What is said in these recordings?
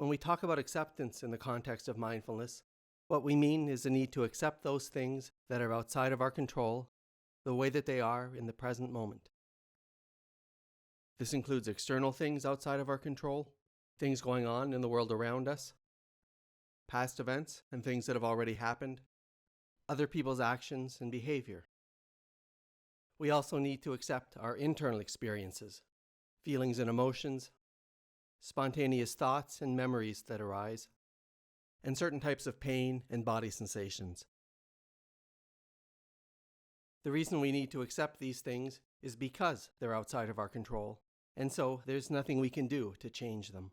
When we talk about acceptance in the context of mindfulness, what we mean is the need to accept those things that are outside of our control, the way that they are in the present moment. This includes external things outside of our control, things going on in the world around us, past events and things that have already happened, other people's actions and behavior. We also need to accept our internal experiences, feelings and emotions, spontaneous thoughts and memories that arise, and certain types of pain and body sensations. The reason we need to accept these things is because they're outside of our control, and so there's nothing we can do to change them.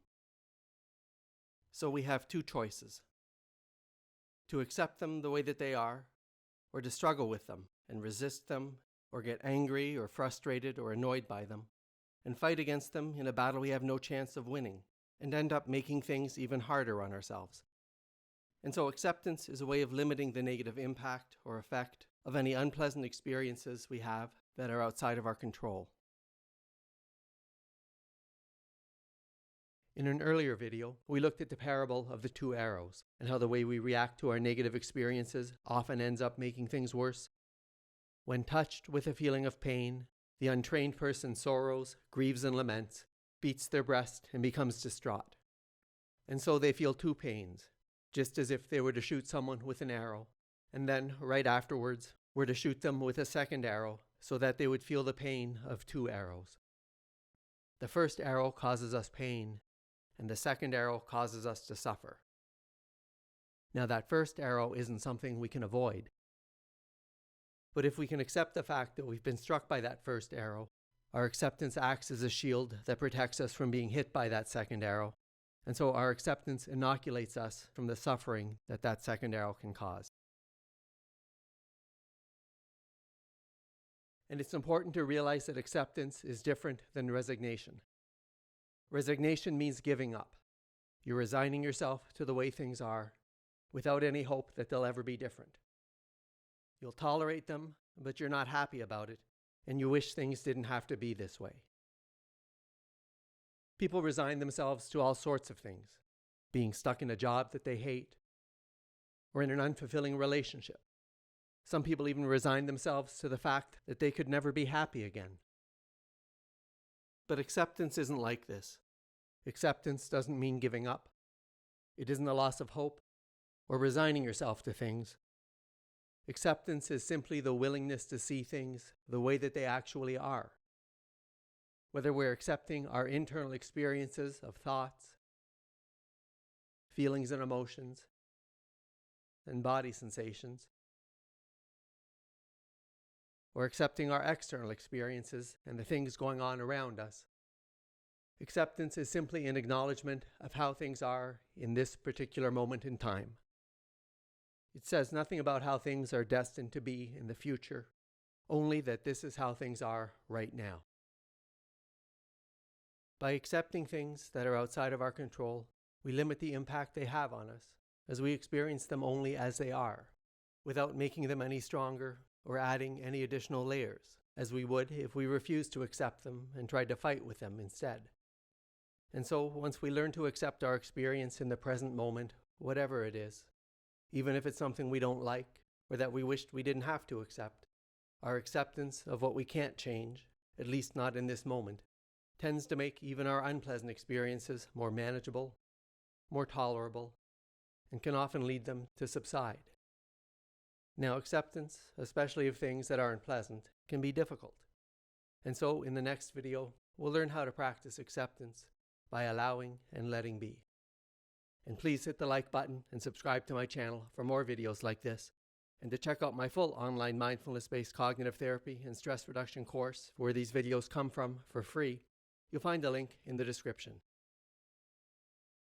So we have two choices: to accept them the way that they are, or to struggle with them and resist them, or get angry or frustrated or annoyed by them, and fight against them in a battle we have no chance of winning, and end up making things even harder on ourselves. And so acceptance is a way of limiting the negative impact or effect of any unpleasant experiences we have that are outside of our control. In an earlier video, we looked at the parable of the two arrows and how the way we react to our negative experiences often ends up making things worse. When touched with a feeling of pain, the untrained person sorrows, grieves and laments, beats their breast and becomes distraught. And so they feel two pains, just as if they were to shoot someone with an arrow, and then, right afterwards, were to shoot them with a second arrow so that they would feel the pain of two arrows. The first arrow causes us pain, and the second arrow causes us to suffer. Now, that first arrow isn't something we can avoid. But if we can accept the fact that we've been struck by that first arrow, our acceptance acts as a shield that protects us from being hit by that second arrow, and so our acceptance inoculates us from the suffering that that second arrow can cause. And it's important to realize that acceptance is different than resignation. Resignation means giving up. You're resigning yourself to the way things are, without any hope that they'll ever be different. You'll tolerate them, but you're not happy about it, and you wish things didn't have to be this way. People resign themselves to all sorts of things: being stuck in a job that they hate, or in an unfulfilling relationship. Some people even resign themselves to the fact that they could never be happy again. But acceptance isn't like this. Acceptance doesn't mean giving up. It isn't a loss of hope or resigning yourself to things. Acceptance is simply the willingness to see things the way that they actually are. Whether we're accepting our internal experiences of thoughts, feelings and emotions, and body sensations, or accepting our external experiences and the things going on around us. Acceptance is simply an acknowledgement of how things are in this particular moment in time. It says nothing about how things are destined to be in the future, only that this is how things are right now. By accepting things that are outside of our control, we limit the impact they have on us, as we experience them only as they are, without making them any stronger or adding any additional layers, as we would if we refused to accept them and tried to fight with them instead. And so, once we learn to accept our experience in the present moment, whatever it is, even if it's something we don't like or that we wished we didn't have to accept, our acceptance of what we can't change, at least not in this moment, tends to make even our unpleasant experiences more manageable, more tolerable, and can often lead them to subside. Now, acceptance, especially of things that aren't pleasant, can be difficult. And so, in the next video, we'll learn how to practice acceptance by allowing and letting be. And please hit the like button and subscribe to my channel for more videos like this, and to check out my full online mindfulness-based cognitive therapy and stress reduction course, where these videos come from for free. You'll find a link in the description.